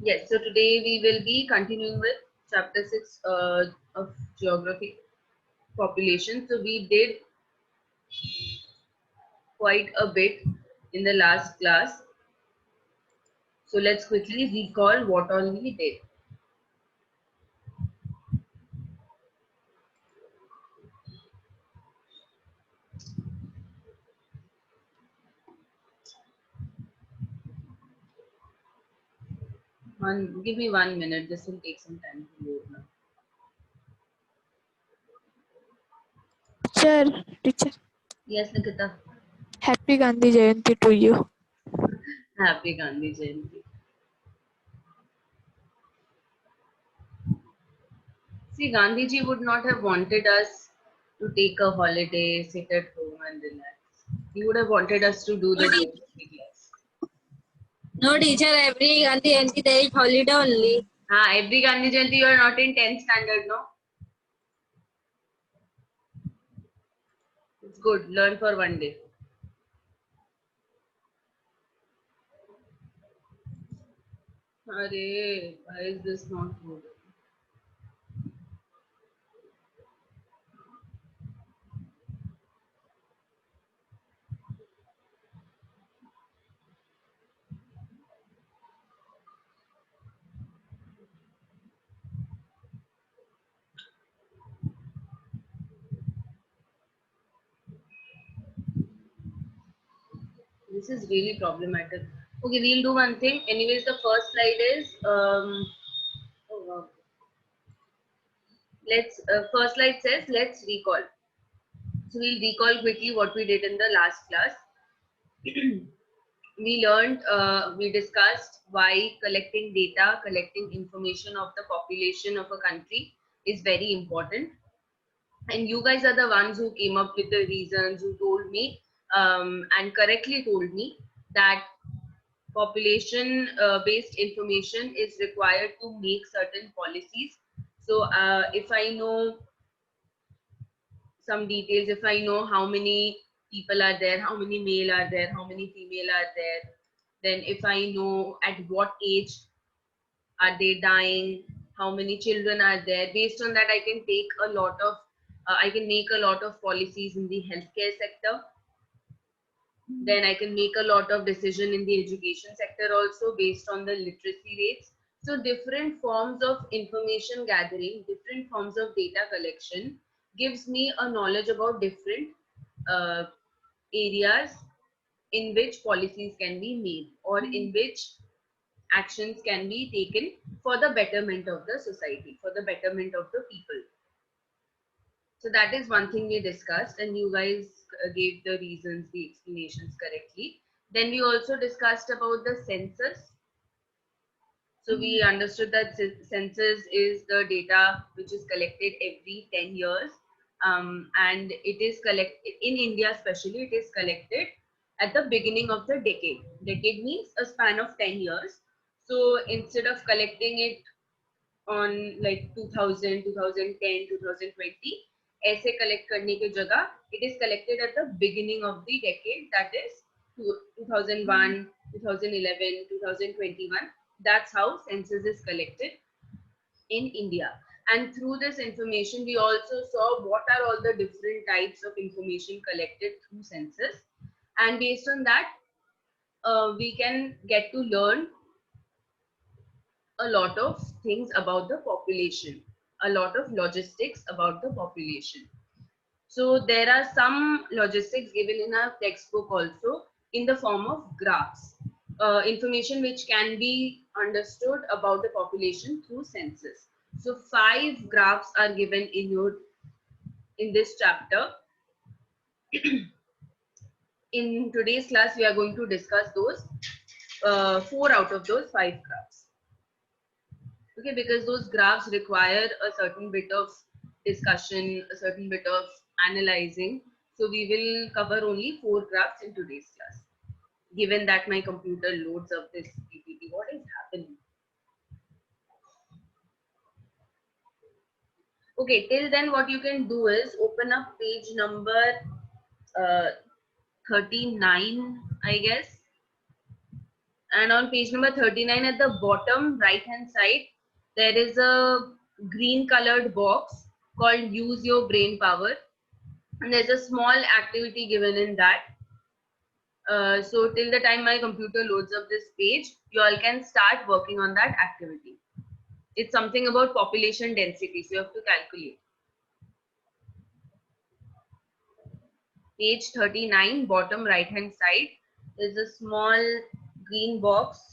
Yes, so today we will be continuing with chapter 6 of geography population. So we did quite a bit in the last class. So let's quickly recall what all we did. Give me 1 minute. This will take some time to load now. Teacher, Yes, Nikita. happy Gandhi Jayanti to you. Happy Gandhi Jayanti. See, Gandhiji would not have wanted us to take a holiday, sit at home and relax. He would have wanted us to do the geography class. No, teacher, every Gandhi Jayanti there is holiday only. Every Gandhi Jayanti you are not in 10th standard, no? It's good. Learn for one day. Arey, why is this not good? This is really problematic. Okay, we'll do one thing. Anyways, the first slide is oh, wow. First slide says let's recall. So we'll recall quickly what we did in the last class. We discussed why collecting data, collecting information of the population of a country is very important. And you guys are the ones who came up with the reasons, who told me and correctly told me that population based information is required to make certain policies. So if I know some details, if I know how many people are there, how many male are there, how many female are there, then if I know at what age are they dying, how many children are there, based on that I can take a lot of I can make a lot of policies in the healthcare sector. Then I can make a lot of decision in the education sector also based on the literacy rates. So different forms of information gathering, different forms of data collection gives me a knowledge about different uh, areas in which policies can be made or in which actions can be taken for the betterment of the society, for the betterment of the people. So that is one thing we discussed, and you guys gave the reasons, the explanations correctly. Then we also discussed about the census. So we understood that census is the data which is collected every 10 years. And it is collected in India, especially, it is collected at the beginning of the decade. Decade means a span of 10 years. So instead of collecting it on like 2000, 2010, 2020, ऐसे collect करने की जगह it is collected at the beginning of the decade, that is 2001, 2011, 2021. That's how census is collected in India. And through this information, we also saw what are all the different types of information collected through census. And based on that, we can get to learn a lot of things about the population, a lot of logistics about the population. So there are some logistics given in our textbook also in the form of graphs, information which can be understood about the population through census. So 5 graphs are given in this chapter. In today's class, we are going to discuss those 4 out of those 5 graphs. Okay, because those graphs require a certain bit of discussion, a certain bit of analyzing. So we will cover only 4 graphs in today's class. Given that my computer loads up this PPT, what is happening? Okay, till then what you can do is open up page number 39, I guess. And on page number 39 at the bottom right hand side, there is a green colored box called use your brain power. And there's a small activity given in that. So till the time my computer loads up this page, you all can start working on that activity. It's something about population density, so you have to calculate. Page 39, bottom right hand side, there's a small green box.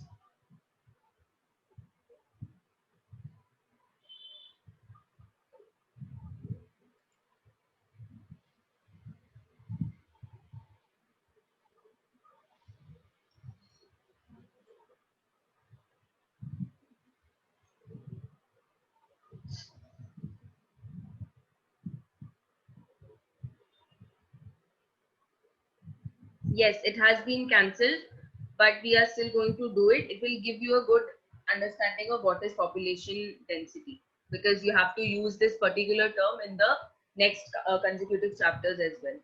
Yes, it has been cancelled, but we are still going to do it. It will give you a good understanding of what is population density, because you have to use this particular term in the next consecutive chapters as well.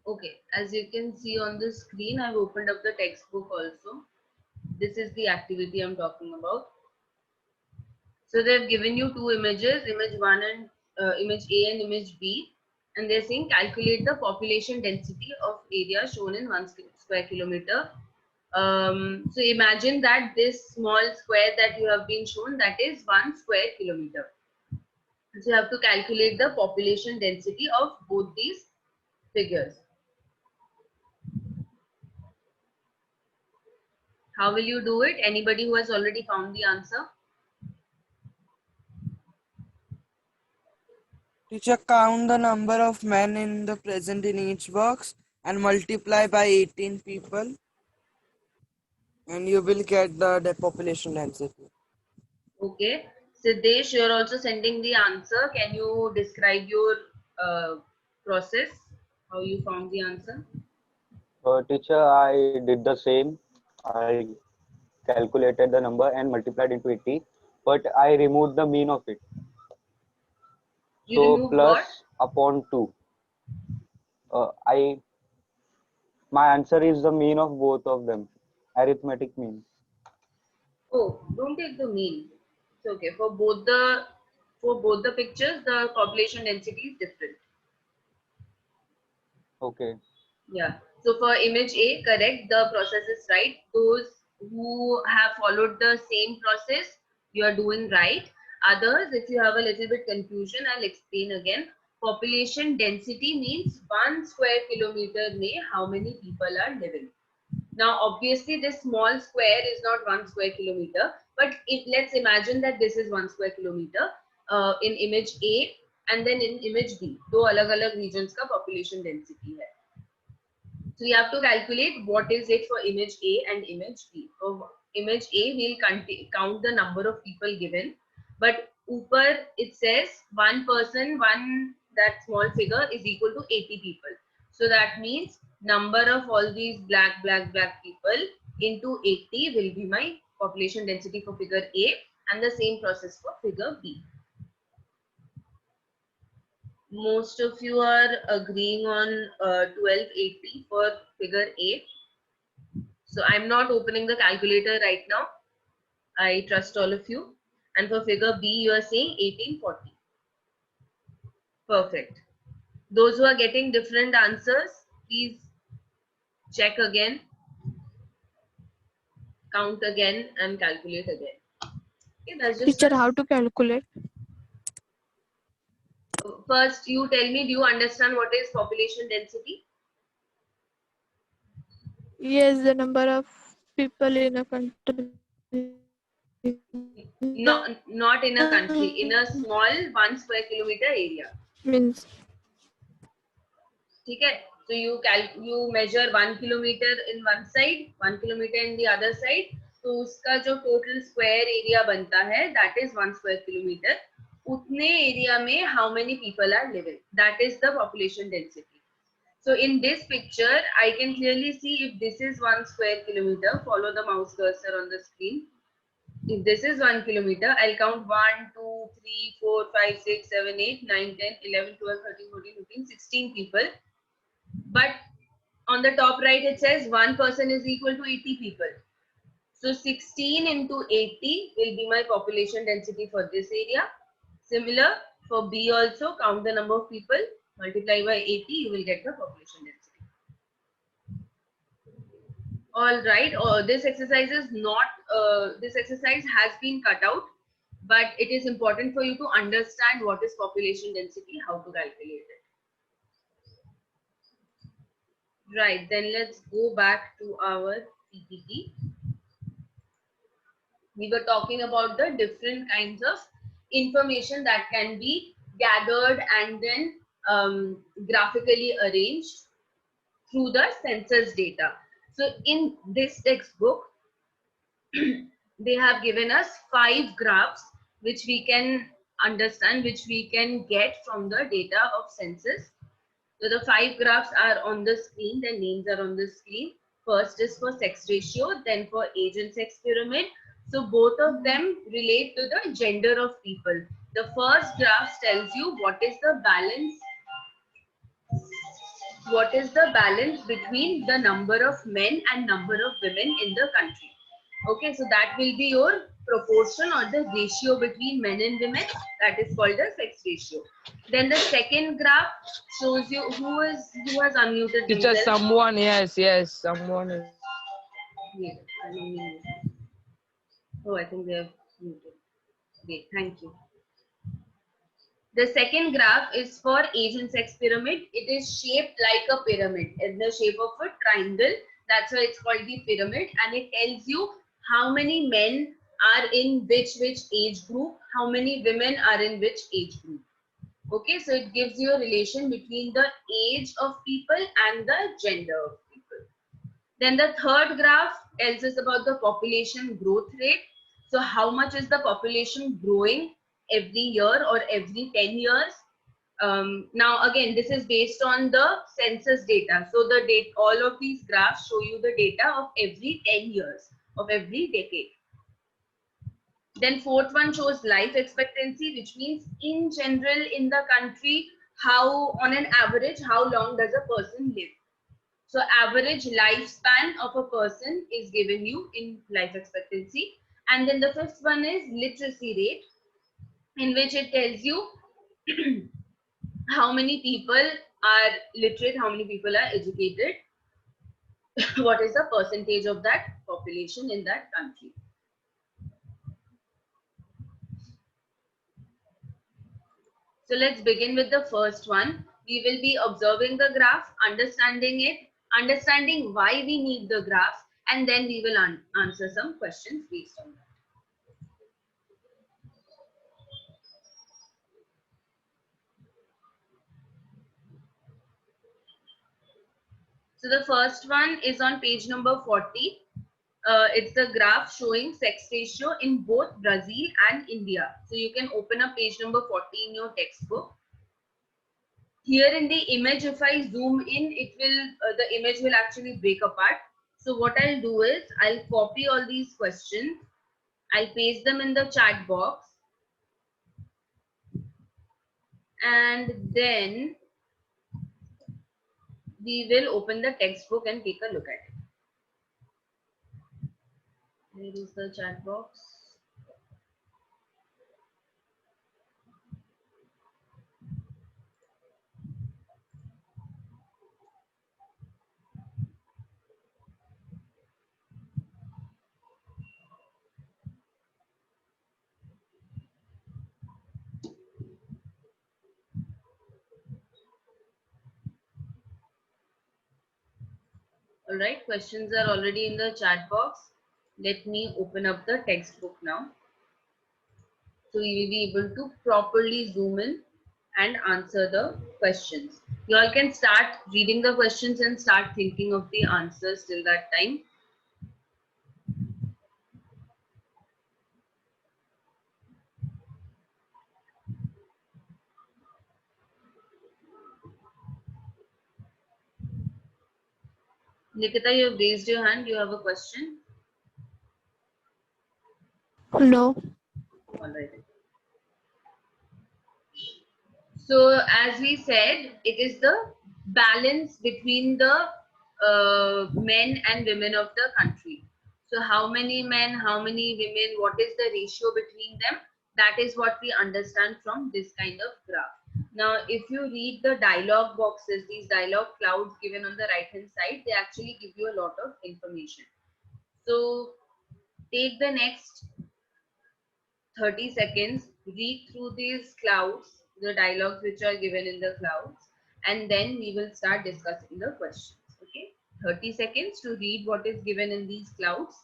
Okay, as you can see on the screen, I've opened up the textbook also. This is the activity I'm talking about. So they've given you two images, image 1 and image A and image B, and they're saying calculate the population density of area shown in 1 square kilometer. So imagine that this small square that you have been shown, that is 1 square kilometer. So you have to calculate the population density of both these figures. How will you do it? Anybody who has already found the answer? Teacher, count the number of men in the present in each box and multiply by 18 people, and you will get the population density. Okay. Siddesh, you're also sending the answer. Can you describe your process, how you found the answer? Teacher, I did the same. I calculated the number and multiplied into 80, but I removed the mean of it. You So removed plus what? upon 2. My answer is the mean of both of them, arithmetic mean. Oh, don't take the mean. It's okay. For both the pictures, the population density is different. Okay. Yeah. So for image A, correct, the process is right. Those who have followed the same process, you are doing right. Others, if you have a little bit confusion, I'll explain again. Population density means 1 square kilometer may how many people are living. Now, obviously, this small square is not 1 square kilometer, but if let's imagine that this is 1 square kilometer in image A and then in image B, दो अलग-अलग regions का population density है. So you have to calculate what is it for image A and image B. For image A, we'll count the number of people given, but upper it says one person, one that small figure is equal to 80 people. So that means number of all these black people into 80 will be my population density for figure A, and the same process for figure B. Most of you are agreeing on 1280 for figure A. So I'm not opening the calculator right now. I trust all of you. And for figure B, you are saying 1840. Perfect. Those who are getting different answers, please check again, count again, and calculate again. Okay, that's just Teacher, how to calculate? first. You tell me, do you understand what is population density? Yes, the number of people in a country. Not in a country, in a small 1 square kilometer area. Means Okay, so you measure 1 kilometer in one side, 1 kilometer in the other side. तो उसका जो total square area बनता है, that is 1 square kilometer. उतने area में how many people are living? That is the population density. So in this picture, I can clearly see if this is 1 square kilometer. Follow the mouse cursor on the screen. If this is 1 kilometer, I'll count 1, 2, 3, 4, 5, 6, 7, 8, 9, 10, 11, 12, 13, 14, 15, 16 people. But on the top right, it says one person is equal to 80 people. So 16 into 80 will be my population density for this area. Similar for B also, count the number of people, multiply by 80, you will get the population density. All right, this exercise is not, this exercise has been cut out, but it is important for you to understand what is population density, how to calculate it. Right, then let's go back to our PPT. We were talking about the different kinds of information that can be gathered and then graphically arranged through the census data. So in this textbook, they have given us 5 graphs which we can understand, which we can get from the data of census. So the 5 graphs are on the screen, the names are on the screen. First is for sex ratio, then for age and sex pyramid. So both of them relate to the gender of people. The first graph tells you what is the balance between the number of men and number of women in the country. Okay, so that will be your proportion or the ratio between men and women. That is called the sex ratio. Then the second graph shows you who has unmuted Teacher, themselves. someone, yes, someone is. Yeah, I mean, oh, I think they have muted. Great, thank you. The second graph is for age and sex pyramid. It is shaped like a pyramid in the shape of a triangle. That's why it's called the pyramid, and it tells you how many men are in which age group, how many women are in which age group. Okay, so it gives you a relation between the age of people and the gender of people. Then the third graph tells us about the population growth rate. So how much is the population growing every year or every 10 years? Now again, this is based on the census data. So the date, all of these graphs show you the data of every 10 years, of every decade. Then fourth one shows life expectancy, which means in general in the country, how on an average, how long does a person live? So average lifespan of a person is given you in life expectancy. And then the fifth one is literacy rate, in which it tells you how many people are literate, how many people are educated, what is the percentage of that population in that country. So let's begin with the first one. We will be observing the graph, understanding it, understanding why we need the graph, and then we will answer some questions based on that. So the first one is on page number 40. It's the graph showing sex ratio in both Brazil and India. So you can open up page number 40 in your textbook. here in the image, if I zoom in, it will the image will actually break apart. So what I'll do is I'll copy all these questions, I'll paste them in the chat box, and then we will open the textbook and take a look at it. Where is the chat box? All right, questions are already in the chat box. Let me open up the textbook now. So you will be able to properly zoom in and answer the questions. You all can start reading the questions and start thinking of the answers till that time. Nikita, you have raised your hand. You have a question? No. All right. So as we said, it is the balance between the men and women of the country. So how many men, how many women, what is the ratio between them? That is what we understand from this kind of graph. Now, if you read the dialogue boxes, these dialogue clouds given on the right hand side, they actually give you a lot of information. So take the next 30 seconds, read through these clouds, the dialogues which are given in the clouds, and then we will start discussing the questions. Okay, 30 seconds to read what is given in these clouds,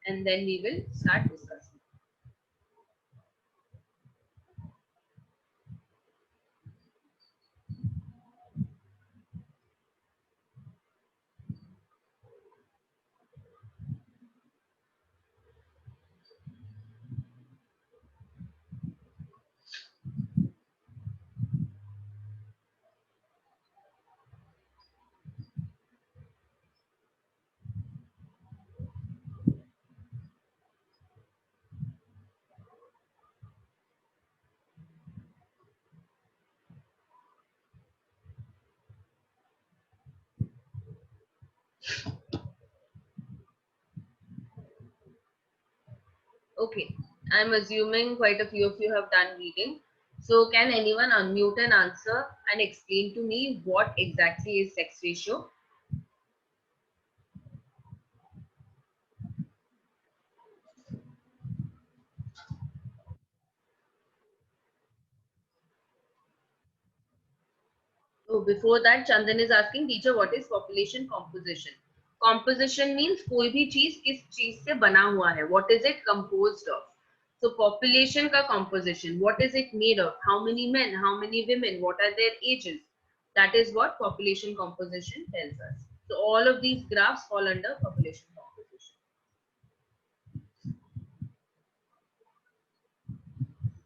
and then we will start discussing. Okay, I'm assuming quite a few of you have done reading. So can anyone unmute and answer and explain to me what exactly is sex ratio? So before that, Chandan is asking, teacher, what is population composition? Composition means कोई भी चीज किस चीज से बना हुआ है. What is it composed of? So population का composition. What is it made of? How many men? How many women? What are their ages? That is what population composition tells us. So all of these graphs fall under population composition.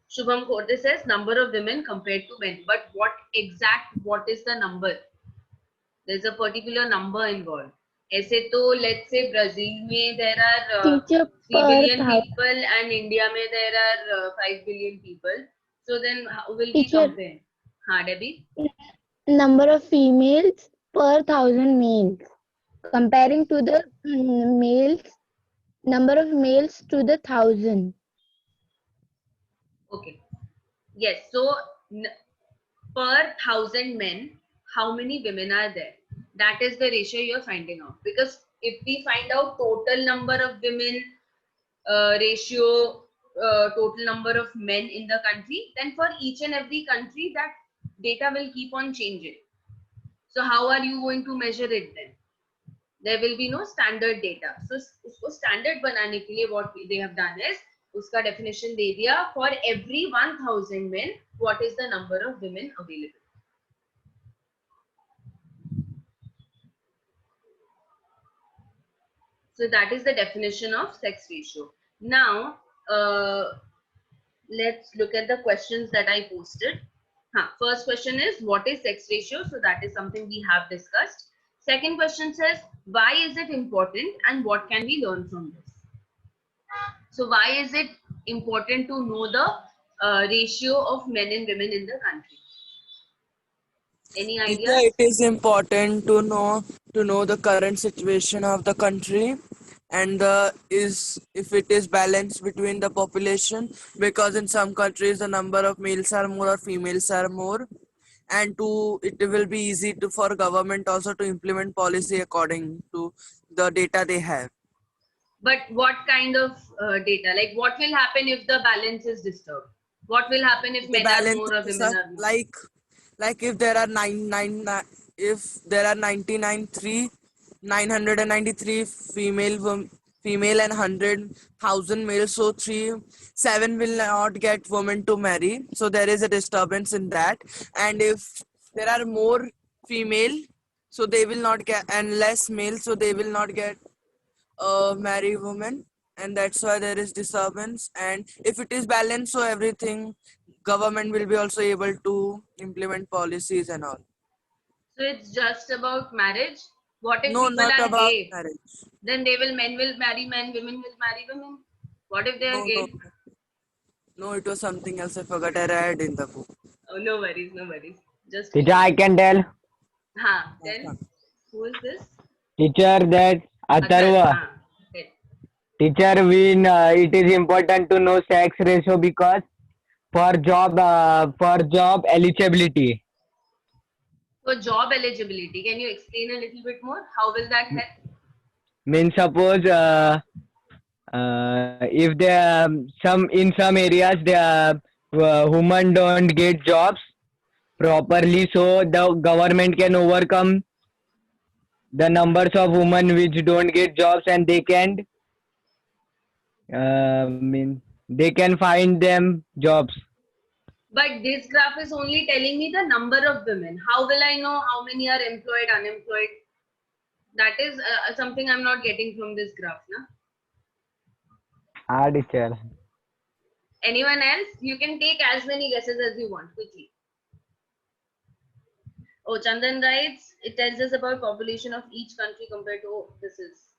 Shubham Khorde says number of women compared to men. But what is the number? There's a particular number involved. ऐसे तो let's say Brazil में there are Teacher 3 per billion thousand. people and India में there are 5 billion people. So then how will we Teacher. compare? हाँ Debbie? Number of females per 1,000 males. Comparing to the males, number of males to the 1,000. Okay. Yes. So per 1,000 men, how many women are there? That is the ratio you're finding out. Because if we find out total number of women ratio, total number of men in the country, then for each and every country that data will keep on changing. So how are you going to measure it then? There will be no standard data. So usko standard banane ke liye what they have done is uska definition de diya, for every 1,000 men what is the number of women available. So that is the definition of sex ratio. Now let's look at the questions that I posted. First question is what is sex ratio? So that is something we have discussed. Second question says why is it important and what can we learn from this? So why is it important to know the ratio of men and women in the country? Any Teacher, ideas? it is important to know the current situation of the country and is if it is balanced between the population, because in some countries the number of males are more or females are more, and it will be easy to for government also to implement policy according to the data they have. But what kind of data? Like what will happen if the balance is disturbed? What will happen if The men are balance more or is women are more? like if there are if there are 993 female and 100,000 males, so 7 will not get women to marry, so there is a disturbance in that. And if there are more female, so they will not get, and less male, so they will not get marry women, and that's why there is disturbance. And if it is balanced, so everything government will be also able to implement policies and all. So it's just about marriage. What if No, people not are about gay? marriage. Then men will marry men, women will marry women. What if they are No, no, gay? no, it was something else. I forgot. I read in the book. Oh, no worries, no worries. Just Teacher, I can tell. then who is this? Teacher, that Athar. Atharva. Then. Teacher, it is important to know sex ratio because for job eligibility. For job eligibility, can you explain a little bit more? How will that help? Means suppose if there in some areas the women don't get jobs properly, so the government can overcome the numbers of women which don't get jobs, and they can they can find them jobs. But this graph is only telling me the number of women. How will I know how many are employed, unemployed? That is something I'm not getting from this graph. Na? Teacher. Anyone else? You can take as many guesses as you want quickly. Oh, Chandan writes, it tells us about population of each country compared to, oh, this is.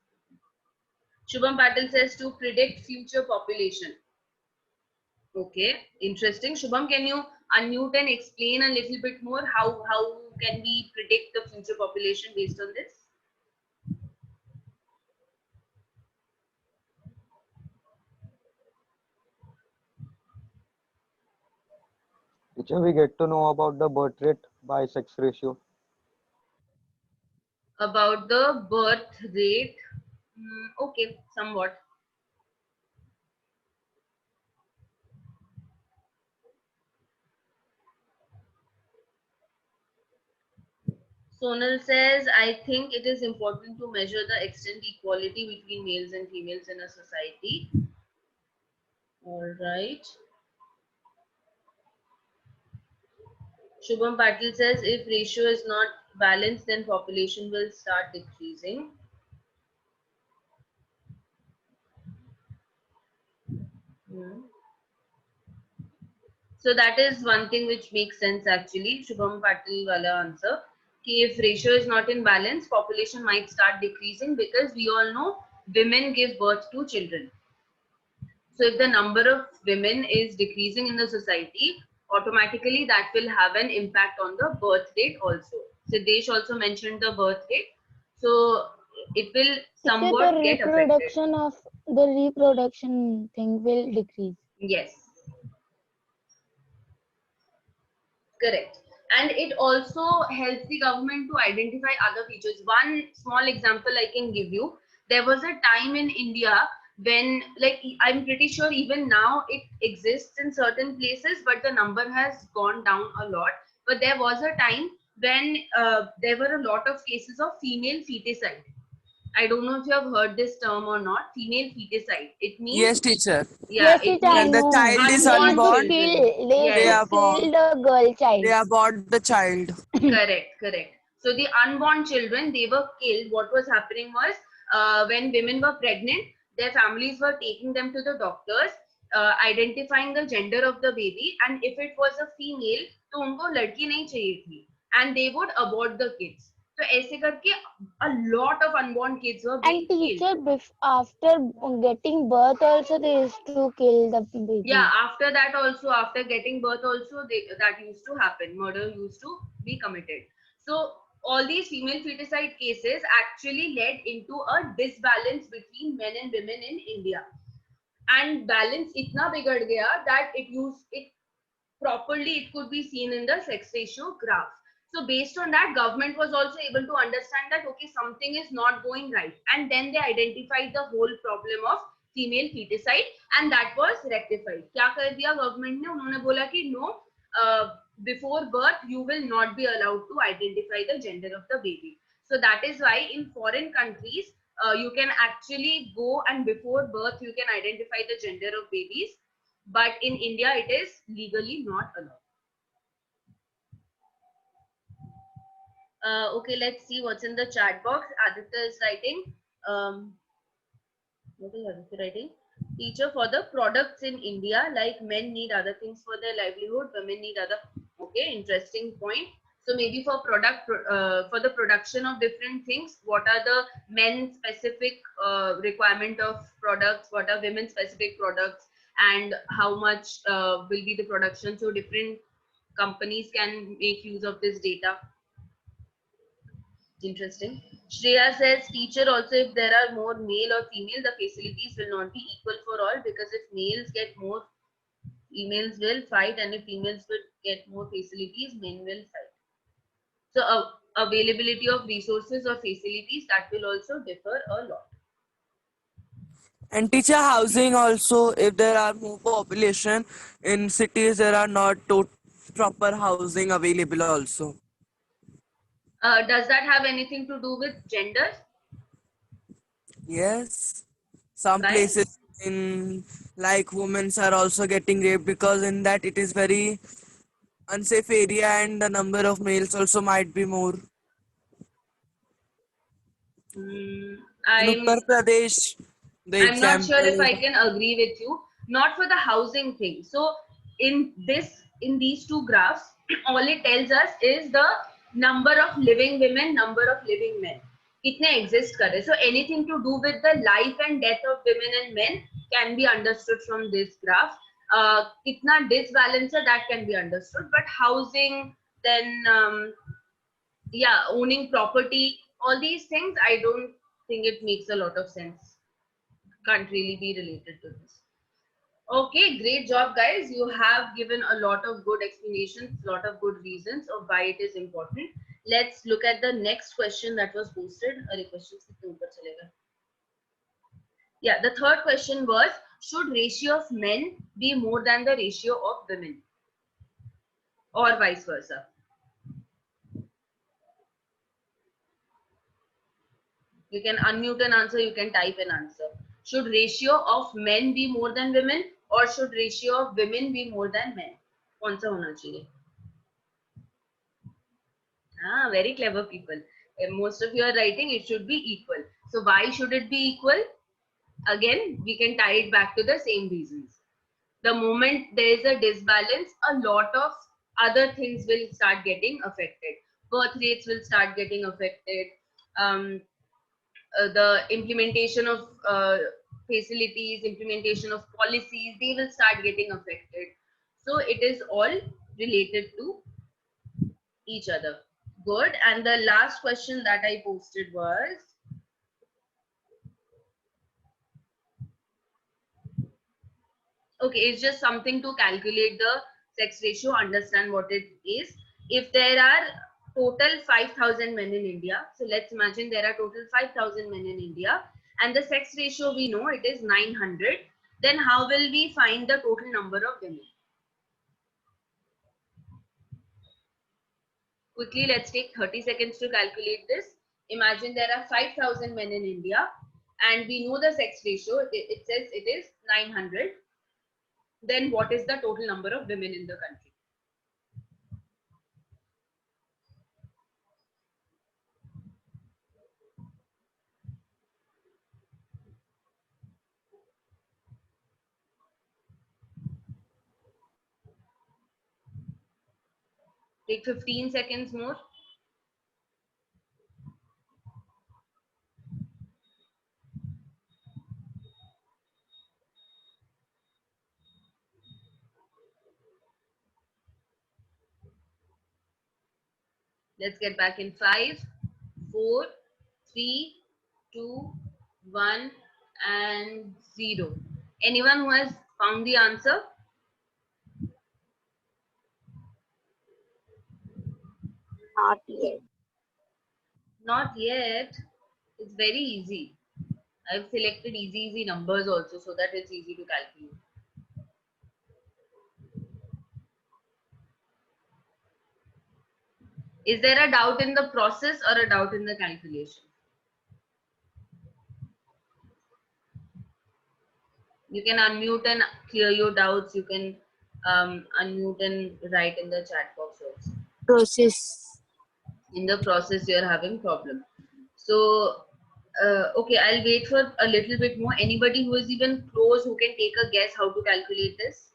Shubham Patil says to predict future population. Okay, interesting. Shubham, can you unmute and explain a little bit more? How can we predict the future population based on this? Teacher, we get to know about the birth rate by sex ratio. About the birth rate. Okay, somewhat. Sonal says, I think it is important to measure the extent equality between males and females in a society. All right. Shubham Patil says, if ratio is not balanced, then population will start decreasing. So that is one thing which makes sense actually. Shubham Patil wala answer. If ratio is not in balance, population might start decreasing because we all know women give birth to children. So if the number of women is decreasing in the society, automatically that will have an impact on the birth rate also. Siddesh also mentioned the birth rate. So it will somewhat get affected. The reproduction thing will decrease. Yes. Correct. And it also helps the government to identify other features. One small example I can give you. There was a time in India when, like, I'm pretty sure even now it exists in certain places, but the number has gone down a lot. But there was a time when there were a lot of cases of female feticide. I don't know if you have heard this term or not. Female feticide. It means, Yes, teacher. yeah, Yes, it teacher, I When the means know. child is They unborn unborn, just children. kill. They they Yes. are just born. kill the girl child. They abort the child. Correct. So the unborn children, they were killed. What was happening was when women were pregnant, their families were taking them to the doctors. identifying the gender of the baby, and if it was a female तो उनको लड़की नहीं चाहिए थी, and they would abort the kids. तो ऐसे करके a lot of unborn kids were being And teacher, killed. after getting birth also they used to kill the baby. Yeah, after that also, after getting birth also, that used to happen. Murder used to be committed. So all these female feticide cases actually led into a disbalance between men and women in India. And balance itna bigad gaya that it properly, it could be seen in the sex ratio graph. So based on that, government was also able to understand that okay, something is not going right, and then they identified the whole problem of female feticide, and that was rectified. क्या कर दिया government ने? उन्होंने बोला कि no, before birth you will not be allowed to identify the gender of the baby. So that is why in foreign countries you can actually go and before birth you can identify the gender of babies, but in India it is legally not allowed. Okay, let's see what's in the chat box. Aditya is writing. What is Aditya writing? Teacher, for the products in India, like men need other things for their livelihood, women need other. Okay, interesting point. So maybe for for the production of different things, what are the men specific requirement of products? What are women specific products? And how much will be the production? So different companies can make use of this data. Interesting. Shreya says, teacher, also if there are more male or female, the facilities will not be equal for all, because if males get more, females will fight, and if females will get more facilities, men will fight. So availability of resources or facilities, that will also differ a lot. And teacher, housing also, if there are more population in cities, there are not proper housing available also. Does that have anything to do with gender? Yes, some Why? places in like women are also getting raped, because in that it is very unsafe area and the number of males also might be more. In Uttar Pradesh, the I'm not sure example if is I can agree with you. Not for the housing thing. So in these two graphs, all it tells us is the number of living women, number of living men. Kitne exist kare. So anything to do with the life and death of women and men can be understood from this graph. Kitna disbalance hai, that can be understood. But housing, then yeah, owning property, all these things, I don't think it makes a lot of sense. Can't really be related to this. Okay, great job, guys. You have given a lot of good explanations, a lot of good reasons of why it is important. Let's look at the next question that was posted. Yeah, the third question was, should ratio of men be more than the ratio of women? Or vice versa? You can unmute and answer, you can type an answer. Should ratio of men be more than women, or should ratio of women be more than men? कौन सा होना चाहिए? Ah, very clever people. Most of you are writing it should be equal. So why should it be equal? Again, we can tie it back to the same reasons. The moment there is a disbalance, a lot of other things will start getting affected. Birth rates will start getting affected. The implementation of facilities, implementation of policies, they will start getting affected. So it is all related to each other. Good. And the last question that I posted was, okay, it's just something to calculate the sex ratio, understand what it is. If there are total 5,000 men in India, so let's imagine there are total 5,000 men in India, and the sex ratio we know it is 900, then how will we find the total number of women? Quickly, let's take 30 seconds to calculate this. Imagine there are 5,000 men in India, and we know the sex ratio, it says it is 900. Then what is the total number of women in the country? Take 15 seconds more. Let's get back in 5, 4, 3, 2, 1, and 0. Anyone who has found the answer? Not yet. Not yet. It's very easy. I've selected easy numbers also so that it's easy to calculate. Is there a doubt in the process or a doubt in the calculation? You can unmute and clear your doubts. You can unmute and write in the chat box also. Process. In the process, you're having problem. So, okay, I'll wait for a little bit more. Anybody who is even close who can take a guess how to calculate this?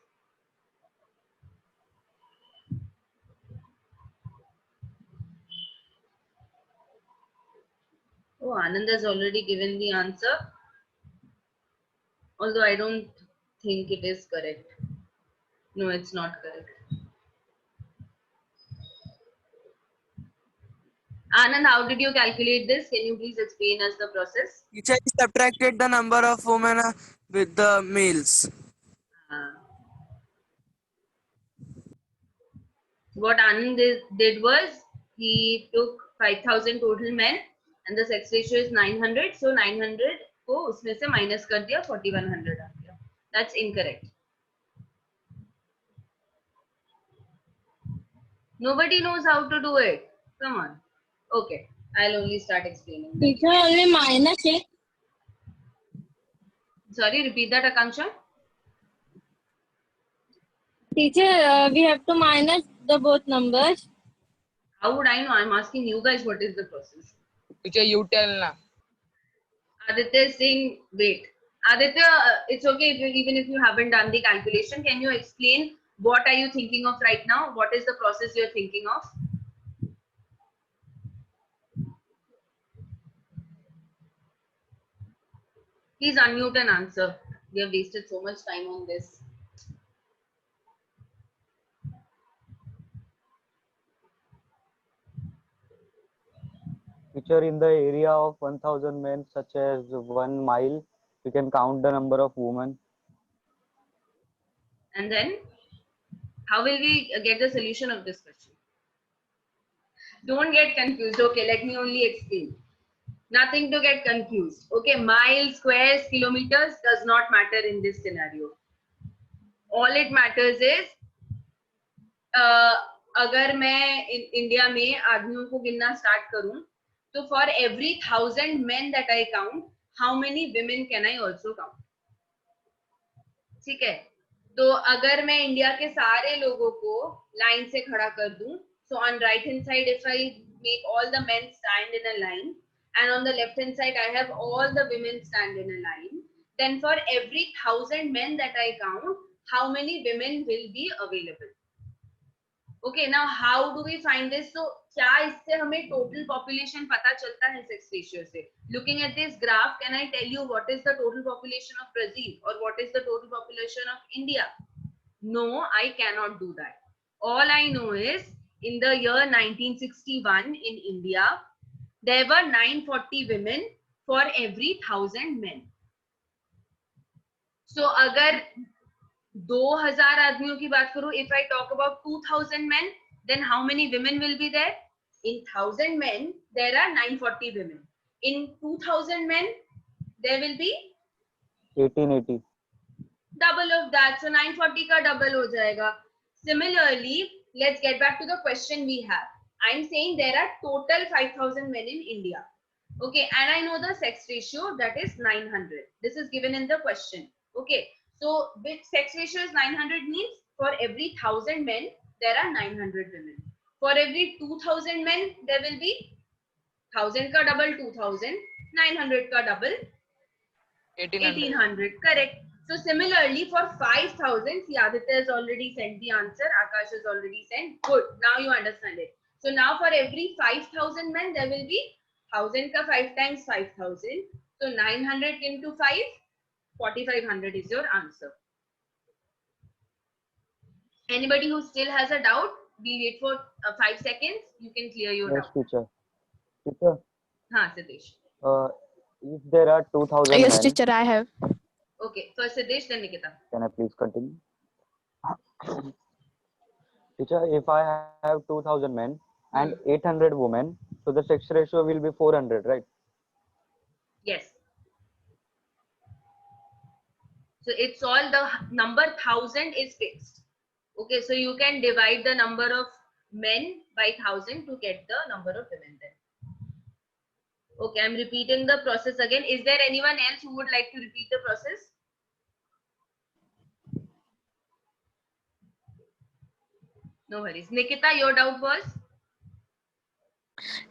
Oh, Anand has already given the answer. Although I don't think it is correct. No, it's not correct. Anand, how did you calculate this? Can you please explain us the process? Teacher subtracted the number of women with the males. What Anand did was he took 5,000 total men and the sex ratio is 900. So 900 को उसमें से minus कर दिया 4100 आ गया. That's incorrect. Nobody knows how to do it. Come on. Okay, I'll only start explaining. Teacher, only minus it. Sorry, repeat that, Akanksha. Teacher, we have to minus the both numbers. How would I know? I'm asking you guys what is the process. Teacher, you tell na. Aditya is saying, wait. Aditya, it's okay even if you haven't done the calculation. Can you explain what are you thinking of right now? What is the process you're thinking of? Please unmute and answer. We have wasted so much time on this. Teacher, in the area of 1,000 men, such as 1 mile, we can count the number of women. And then, how will we get the solution of this question? Don't get confused. Okay, let me only explain. Nothing to get confused. Okay, miles, squares, kilometers does not matter in this scenario. All it matters is, अगर मैं India में आदमियों को गिनना start करूं, तो for every 1,000 men that I count, how many women can I also count? ठीक है, तो अगर मैं इंडिया के सारे लोगों को लाइन से खड़ा कर दूं, so on right hand side if I make all the men stand in a line and on the left hand side I have all the women stand in a line, then for every 1,000 men that I count, how many women will be available? Okay, now how do we find this? So क्या इससे हमें total population पता चलता है sex ratio से? Looking at this graph, can I tell you what is the total population of Brazil or what is the total population of India? No, I cannot do that. All I know is in the year 1961 in India, there were 940 women for every 1,000 men. So अगर 2,000 आदमियों की बात करूं, if I talk about 2,000 men, then how many women will be there? In 1,000 men, there are 940 women. In 2,000 men, there will be 1880. double of that. So 940 का double हो जाएगा. Similarly, let's get back to the question we have. I'm saying there are total 5,000 men in India. Okay, and I know the sex ratio, that is 900. This is given in the question. Okay, so which sex ratio is 900 means for every 1,000 men, there are 900 women. For every 2,000 men, there will be 1,000 ka double 2,000, 900 ka double 1,800. Correct. So similarly for 5,000, see Aditya has already sent the answer, Akash has already sent. Good, now you understand it. So now for every 5,000 men, there will be 1,000 ka 5 times 5,000. So 900 into 5, 4,500 is your answer. Anybody who still has a doubt, we'll wait for 5 seconds. You can clear your Yes, doubt. teacher. Teacher, Siddesh. if there are 2,000 Yes, men, teacher, I have. Okay, first Siddesh, then Nikita. can I please continue? Teacher, if I have 2,000 men and 800 women, so the sex ratio will be 400, right? Yes. So it's all the number 1,000 is fixed. Okay, so you can divide the number of men by 1,000 to get the number of women then. Okay, I'm repeating the process again. Is there anyone else who would like to repeat the process? No worries. Nikita, your doubt was?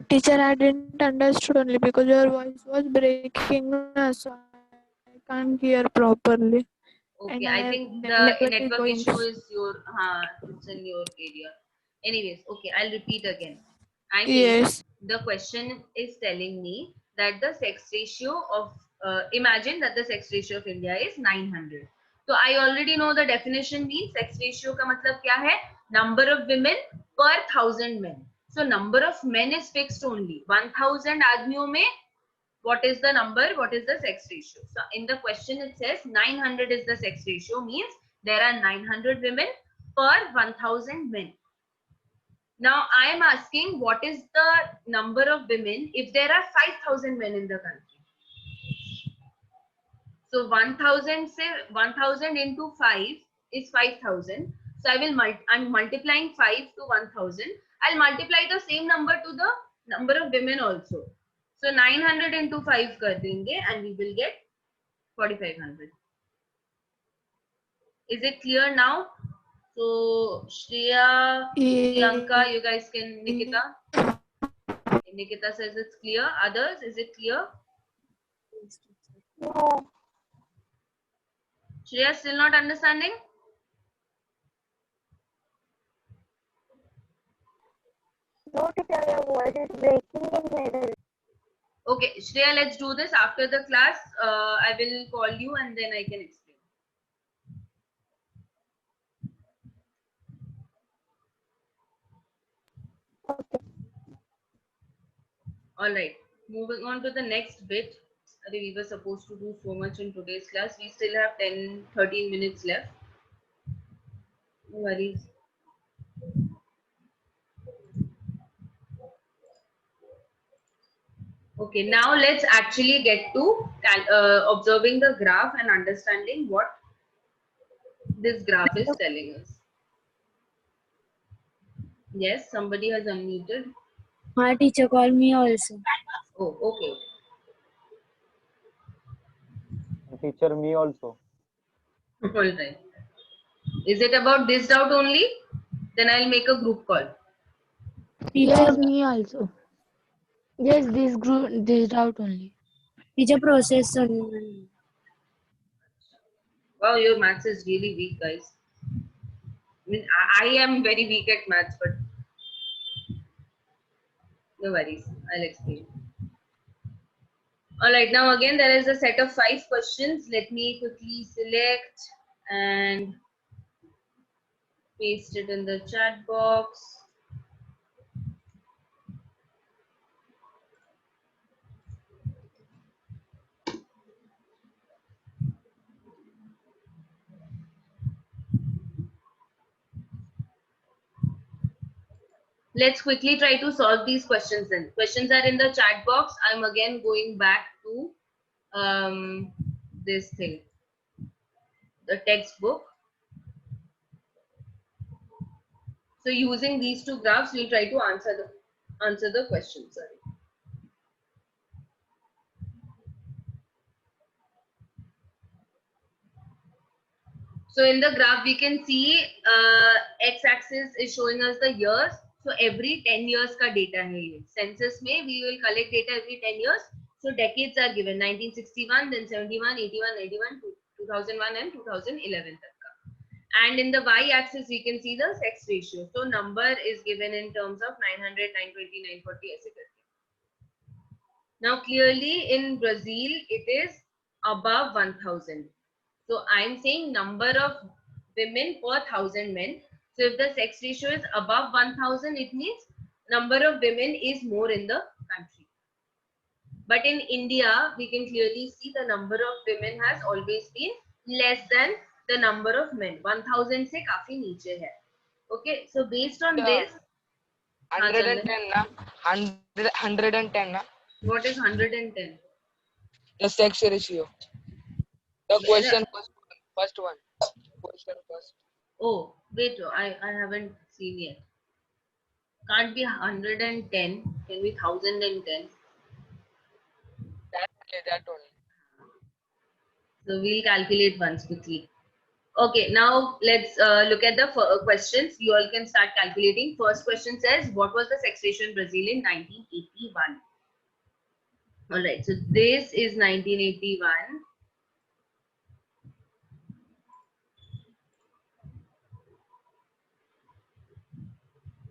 Teacher, I didn't understood only because your voice was breaking, so I can't hear properly. Okay, And I I think have the network is network going. issue is it's in your area. Anyways, okay, I'll repeat again. I mean, Yes. the question is telling me that the sex ratio of, imagine that the sex ratio of India is 900. So I already know the definition means sex ratio का मतलब क्या है? Number of women per 1,000 men. So number of men is fixed only. 1,000 आदमियों में what is the number, what is the sex ratio? So in the question it says 900 is the sex ratio, means there are 900 women per 1,000 men. Now I am asking what is the number of women if there are 5,000 men in the country. So 1,000 say 1,000 into 5 is 5,000. So I'm multiplying 5 to 1,000. I'll multiply the same number to the number of women also. So 900 into 5 kar denge and we will get 4,500. Is it clear now? So Shreya, Priyanka, you guys can, Nikita. Nikita says it's clear. Others, is it clear? No. Shreya still not understanding? No, teacher, your voice is breaking in middle. Okay, Shreya, let's do this after the class. I will call you and then I can explain. Okay. All right, moving on to the next bit. We were supposed to do so much in today's class. We still have 10-13 minutes left. No worries. Okay, now let's actually get to observing the graph and understanding what this graph is telling us. Yes, somebody has unmuted. My teacher called me also. Oh, okay. Teacher, me also. All right. Is it about this doubt only? Then I'll make a group call. Yes, me also. Yes, this doubt only. Teacher process only. Wow, your maths is really weak, guys. I mean, I am very weak at maths, but no worries. I'll explain. All right, now again, there is a set of 5 questions. Let me quickly select and paste it in the chat box. Let's quickly try to solve these questions then. Questions are in the chat box. I'm again going back to this thing, the textbook. So using these 2 graphs, we'll try to answer the questions. Sorry. So in the graph, we can see x-axis is showing us the years. So every 10 years ka data hai ye. Census mein we will collect data every 10 years. So decades are given 1961, then 71, 81, 91, 2001 and 2011 तक का. And in the y-axis we can see the sex ratio. So number is given in terms of 900, 920, 940 ऐसे करके. Now clearly in Brazil it is above 1000. So I'm saying number of women per 1000 men. So if the sex ratio is above 1000, it means number of women is more in the country. But in India, we can clearly see the number of women has always been less than the number of men. 1000 से काफी नीचे है. Okay, so based on this, 110 na? 110 na? what is 110? The sex ratio. The question first one. Question first. Oh, wait, I haven't seen yet. Can't be 110, can be 1010. That only. So we'll calculate once quickly. Okay, now let's look at the questions. You all can start calculating. First question says, what was the sex ratio in Brazil in 1981? All right, so this is 1981.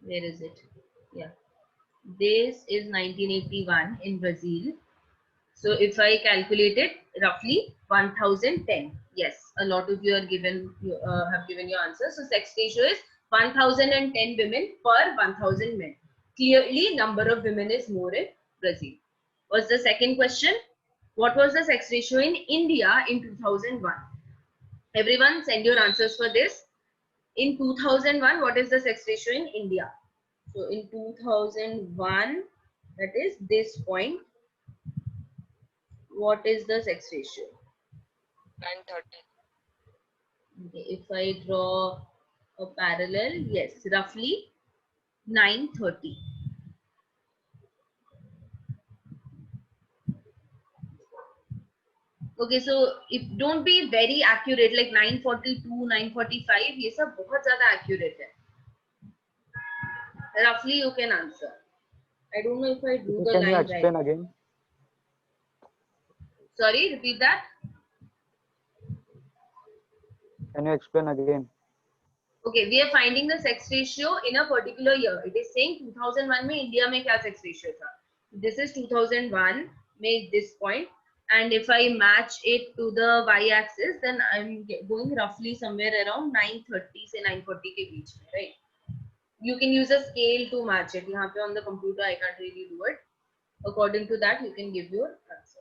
Where is it? Yeah, this is 1981 in Brazil. So if I calculate it, roughly 1010. Yes, a lot of you are given have given your answer. So sex ratio is 1010 women per 1000 men. Clearly, number of women is more in Brazil. What's the second question? What was the sex ratio in India in 2001? Everyone send your answers for this. In 2001, what is the sex ratio in India? So in 2001, that is this point, what is the sex ratio? 930. Okay, if I draw a parallel, yes, roughly 930. Okay, so it don't be very accurate, like 942, 945, ये सब बहुत ज़्यादा accurate है. Roughly you can answer. I don't know if I drew the Can you line explain right. again? Sorry, repeat that. Can you explain again? Okay, we are finding the sex ratio in a particular year. It is saying 2001 में India में क्या sex ratio था? This is 2001 में this point, and if I match it to the y-axis, then I'm going roughly somewhere around 930 से 940 के बीच में, right? You can use a scale to match it. यहाँ पे on the computer I can't really do it. According to that, you can give your answer.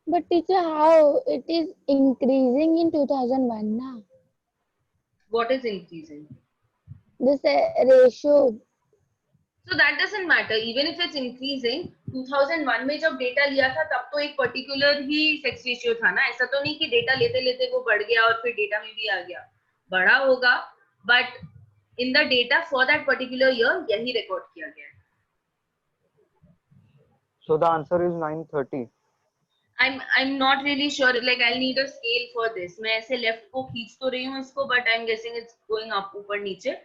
But teacher, how it is increasing in 2001 now? What is increasing? This ratio. So that doesn't matter. Even if it's increasing, 2001 में जब data लिया था तब तो एक particular ही sex ratio था ना. ऐसा तो नहीं कि data लेते लेते वो बढ़ गया और फिर data में भी आ गया. बढ़ा होगा, but in the data for that particular year यही record किया गया है. So the answer is 930. I'm not really sure. Like I'll need a scale for this. मैं ऐसे left को खींच तो रही हूँ इसको, but I'm guessing it's going up ऊपर नीचे.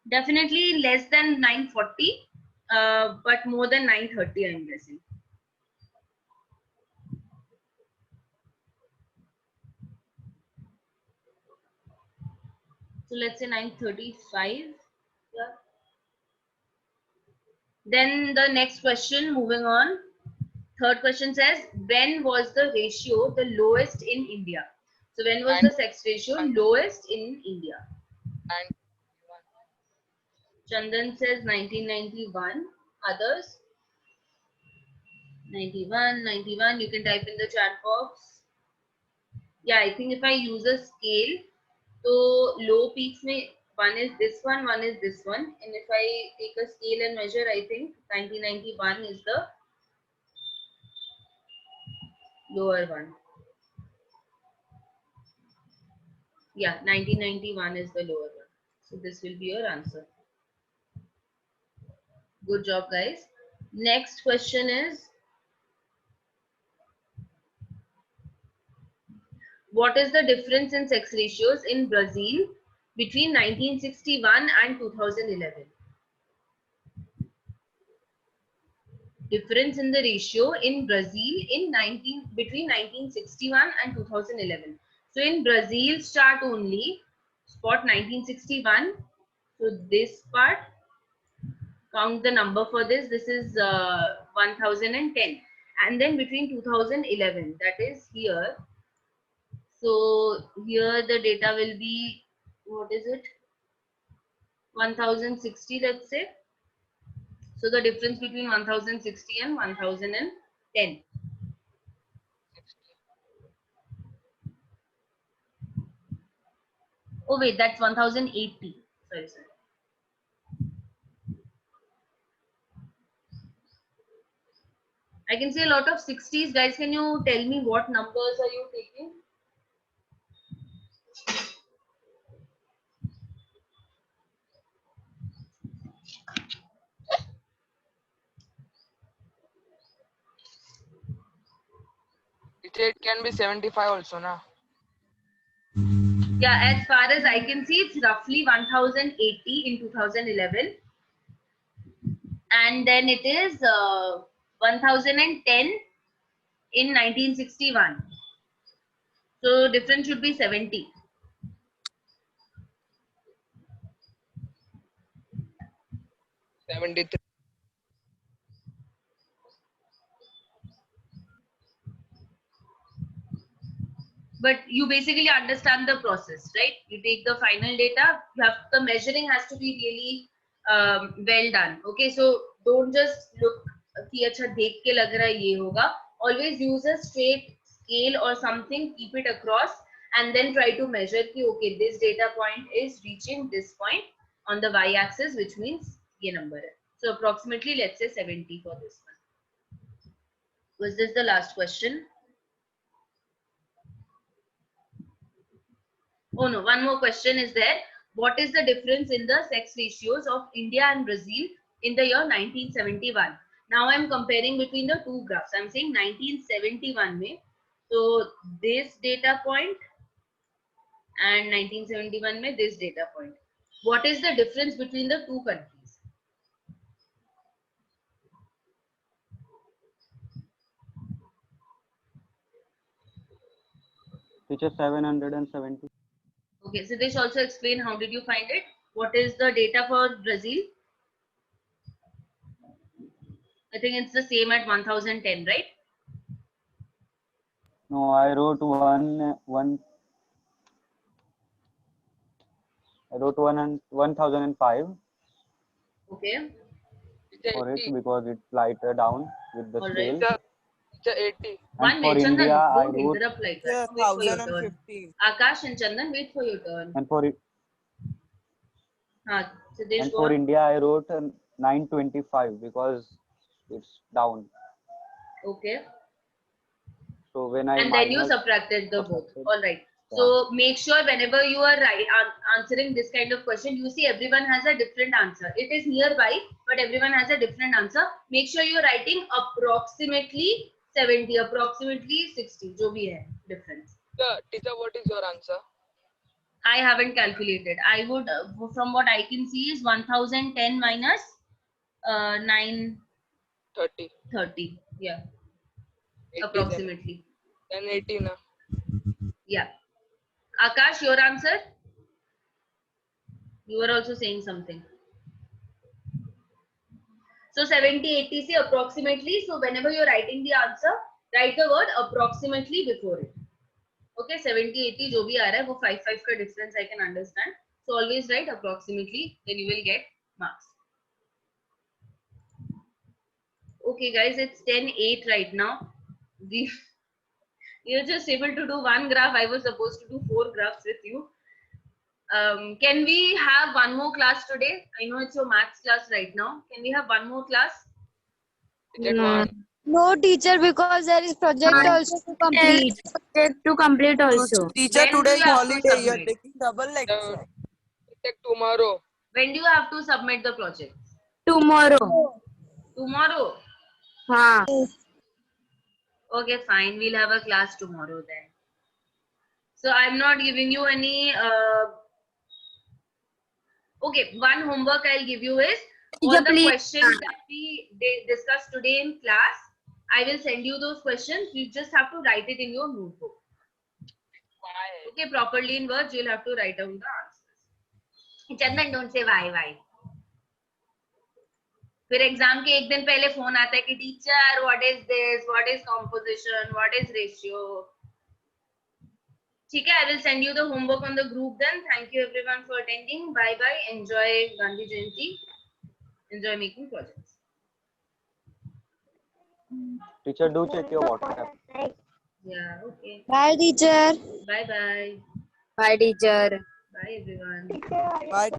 Definitely less than 940, but more than 930. I'm guessing. So let's say 935. Yeah. Then the next question. Moving on. Third question says, when was the ratio the lowest in India? So when was the sex ratio lowest in India? 91. Chandan says 1991. Others? 91, 91. You can type in the chat box. Yeah, I think if I use a scale, so low peaks mein one is this one is this one. And if I take a scale and measure, I think 1991 is the lower one. Yeah, 1991 is the lower one. So this will be your answer. Good job, guys. Next question is, what is the difference in sex ratios in Brazil between 1961 and 2011? Difference in the ratio in Brazil in between 1961 and 2011. So in Brazil's chart only, spot 1961. So this part, count the number for this. This is 1010. And then between 2011, that is here. So here the data will be, what is it? 1060, let's say. So the difference between 1060 and 1010. Oh wait, that's 1080. Sorry. I can see a lot of 60s. Guys, can you tell me what numbers are you taking? It can be 75 also, na? Yeah, as far as I can see, it's roughly 1080 in 2011. And then it is 1010 in 1961. So difference should be 70. But you basically understand the process, right? You take the final data, the measuring has to be really well done. Okay, so don't just look कि अच्छा देख के लग रहा है ये होगा. Always use a straight scale or something, keep it across, and then try to measure कि okay, this data point is reaching this point on the y-axis, which means ये number है. So approximately, let's say 70 for this one. Was this the last question? Oh no, one more question is there. What is the difference in the sex ratios of India and Brazil in the year 1971? Now I'm comparing between the two graphs. I'm saying 1971 mein. So this data point and 1971 mein this data point. What is the difference between the two countries? Teacher, 770. Okay, so this also explain how did you find it? What is the data for Brazil? I think it's the same at 1010, right? No, I wrote one. I wrote 1005 Okay. for it because it's lighter down with the All scale. right. It's 80. One And for minute, India, Chandan, I don't wrote, interrupt like Yeah, that. Wait for your turn. 1015. Akash and Chandan, wait for your turn. and for Siddesh, and go for on. India, I wrote 925 because it's down. Okay. So when I And then you minus subtracted the both. subtracted, All right. yeah. So make sure whenever you are answering this kind of question, you see everyone has a different answer. It is nearby, but everyone has a different answer. Make sure you're writing approximately 70, approximately 60, jo bhi hai difference. Teacher, what is your answer? I haven't calculated. I would, from what I can see, is 1010 minus 930. 30. Yeah, 80 approximately. Then 80 na. Yeah. Akash, your answer? You were also saying something. So 70, 80 say approximately. So whenever you're writing the answer, write the word approximately before it. Okay, 70, 80 जो भी आ रहा है वो 5 का difference I can understand. So always write approximately, then you will get marks. Okay guys, it's 10:08 right now. You're just able to do one graph. I was supposed to do 4 graphs with you. Can we have one more class today? I know it's your maths class right now. Can we have one more class? No, teacher, because there is project also to complete. To complete also. Teacher, When do today you is have to holiday. You are submit? taking double lecture. Take tomorrow. When do you have to submit the project? Tomorrow. Tomorrow. Haan. Okay, fine. We'll have a class tomorrow then. So I'm not giving you any. Okay, one homework I'll give you is all the questions that we discussed today in class. I will send you those questions. You just have to write it in your notebook. Okay, properly in words, you'll have to write down the answers. Chandan, don't say why. फिर exam के एक दिन पहले phone आता है कि teacher what is this, what is composition, what is ratio. ठीक है, I will send you the homework on the group then. Thank you everyone for attending. Bye bye. Enjoy Gandhi Jayanti. Enjoy making projects. Teacher, do check your WhatsApp. Yeah, okay. Bye, teacher. Bye bye. Bye, teacher. Bye everyone. Bye.